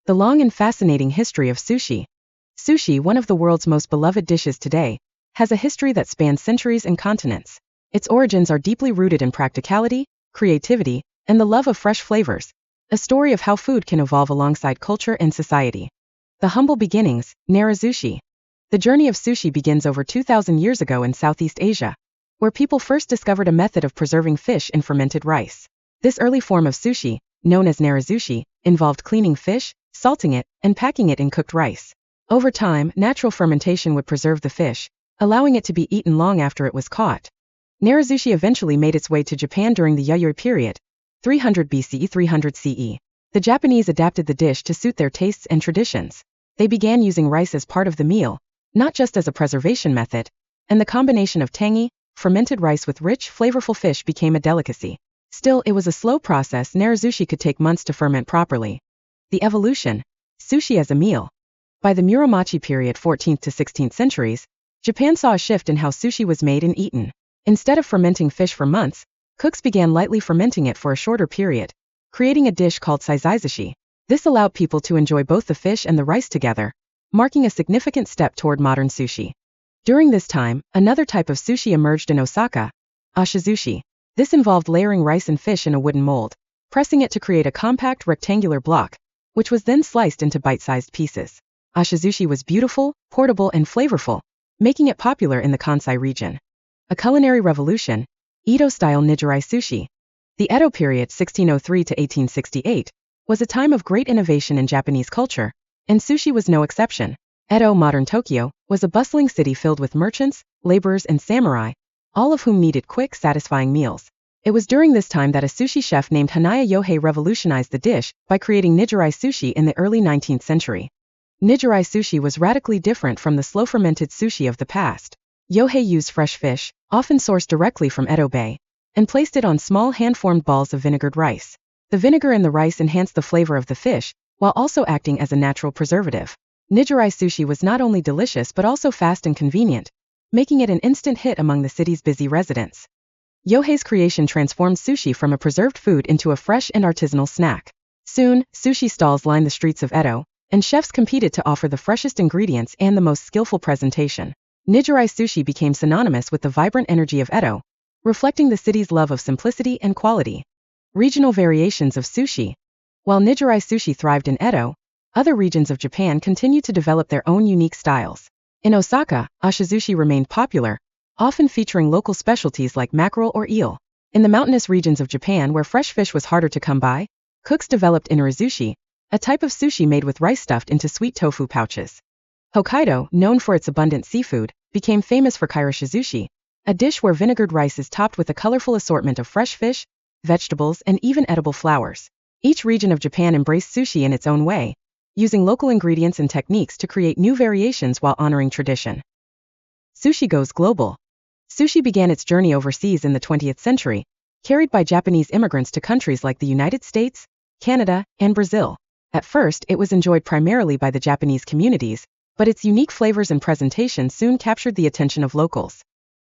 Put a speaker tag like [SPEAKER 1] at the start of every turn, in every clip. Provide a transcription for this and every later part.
[SPEAKER 1] The long and fascinating history of sushi. Sushi, one of the world's most beloved dishes today, has a history that spans centuries and continents. Its origins are deeply rooted in practicality, creativity, and the love of fresh flavors, a story of how food can evolve alongside culture and society. The humble beginnings, Narazushi. The journey of sushi begins over 2,000 years ago in Southeast Asia, where people first discovered a method of preserving fish in fermented rice. This early form of sushi, known as Narazushi, involved cleaning fish, salting it, and packing it in cooked rice. Over time, natural fermentation would preserve the fish, allowing it to be eaten long after it was caught. Narazushi eventually made its way to Japan during the Yayoi period, 300 BCE 300 CE. The Japanese adapted the dish to suit their tastes and traditions. They began using rice as part of the meal, not just as a preservation method, and the combination of tangy, fermented rice with rich, flavorful fish became a delicacy. Still, it was a slow process. Narazushi could take months to ferment properly. The evolution. Sushi as a meal. By the Muromachi period 14th to 16th centuries, Japan saw a shift in how sushi was made and eaten. Instead of fermenting fish for months, cooks began lightly fermenting it for a shorter period, creating a dish called saizazushi. This allowed people to enjoy both the fish and the rice together, marking a significant step toward modern sushi. During this time, another type of sushi emerged in Osaka, ashizushi. This involved layering rice and fish in a wooden mold, pressing it to create a compact rectangular block, which was then sliced into bite-sized pieces. Ashizushi was beautiful, portable, and flavorful, making it popular in the Kansai region. A culinary revolution, Edo-style nijirai sushi. The Edo period 1603 to 1868 was a time of great innovation in Japanese culture, and sushi was no exception. Edo, modern Tokyo, was a bustling city filled with merchants, laborers, and samurai, all of whom needed quick, satisfying meals. It was during this time that a sushi chef named Hanaya Yohei revolutionized the dish by creating nijirai sushi in the early 19th century. Nijirai sushi was radically different from the slow-fermented sushi of the past. Yohei used fresh fish, often sourced directly from Edo Bay, and placed it on small hand-formed balls of vinegared rice. The vinegar in the rice enhanced the flavor of the fish, while also acting as a natural preservative. Nijirai sushi was not only delicious but also fast and convenient, making it an instant hit among the city's busy residents. Yohei's creation transformed sushi from a preserved food into a fresh and artisanal snack. Soon, sushi stalls lined the streets of Edo, and chefs competed to offer the freshest ingredients and the most skillful presentation. Nijirai sushi became synonymous with the vibrant energy of Edo, reflecting the city's love of simplicity and quality. Regional variations of sushi. While nijirai sushi thrived in Edo, other regions of Japan continued to develop their own unique styles. In Osaka, ashizushi remained popular, often featuring local specialties like mackerel or eel. In the mountainous regions of Japan where fresh fish was harder to come by, cooks developed inarizushi, a type of sushi made with rice stuffed into sweet tofu pouches. Hokkaido, known for its abundant seafood, became famous for kairashizushi, a dish where vinegared rice is topped with a colorful assortment of fresh fish, vegetables, and even edible flowers. Each region of Japan embraced sushi in its own way, using local ingredients and techniques to create new variations while honoring tradition. Sushi goes global. Sushi began its journey overseas in the 20th century, carried by Japanese immigrants to countries like the United States, Canada, and Brazil. At first, it was enjoyed primarily by the Japanese communities, but its unique flavors and presentation soon captured the attention of locals.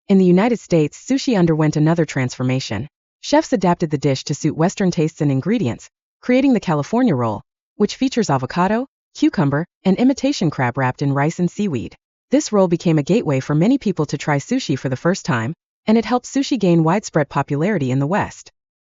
[SPEAKER 1] In the United States, sushi underwent another transformation. Chefs adapted the dish to suit Western tastes and ingredients, creating the California roll, which features avocado, cucumber, and imitation crab wrapped in rice and seaweed. This roll became a gateway for many people to try sushi for the first time, and it helped sushi gain widespread popularity in the West.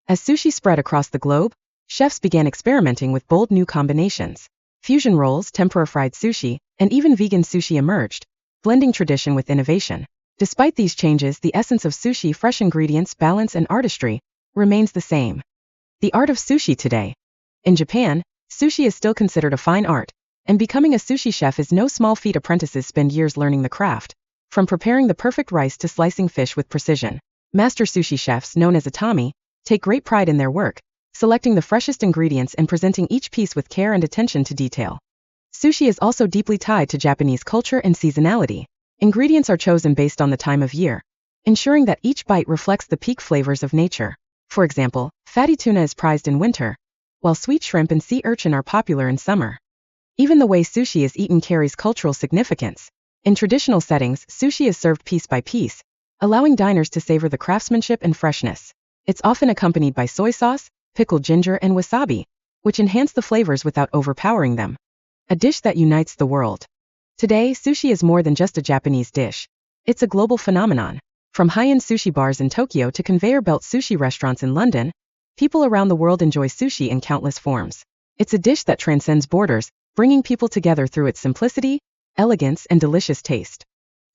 [SPEAKER 1] As sushi spread across the globe, chefs began experimenting with bold new combinations. Fusion rolls, tempura-fried sushi, and even vegan sushi emerged, blending tradition with innovation. Despite these changes, the essence of sushi, fresh ingredients, balance, and artistry, remains the same. The art of sushi today. In Japan, sushi is still considered a fine art, and becoming a sushi chef is no small feat. Apprentices spend years learning the craft, from preparing the perfect rice to slicing fish with precision. Master sushi chefs, known as atami, take great pride in their work, selecting the freshest ingredients and presenting each piece with care and attention to detail. Sushi is also deeply tied to Japanese culture and seasonality. Ingredients are chosen based on the time of year, ensuring that each bite reflects the peak flavors of nature. For example, fatty tuna is prized in winter, while sweet shrimp and sea urchin are popular in summer. Even the way sushi is eaten carries cultural significance. In traditional settings, sushi is served piece by piece, allowing diners to savor the craftsmanship and freshness. It's often accompanied by soy sauce, pickled ginger, and wasabi, which enhance the flavors without overpowering them. A dish that unites the world. Today, sushi is more than just a Japanese dish. It's a global phenomenon. From high-end sushi bars in Tokyo to conveyor belt sushi restaurants in London, people around the world enjoy sushi in countless forms. It's a dish that transcends borders, bringing people together through its simplicity, elegance, and delicious taste.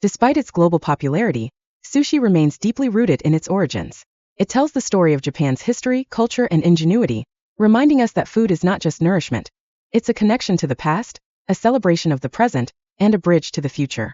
[SPEAKER 1] Despite its global popularity, sushi remains deeply rooted in its origins. It tells the story of Japan's history, culture, and ingenuity, reminding us that food is not just nourishment. It's a connection to the past, a celebration of the present, and a bridge to the future.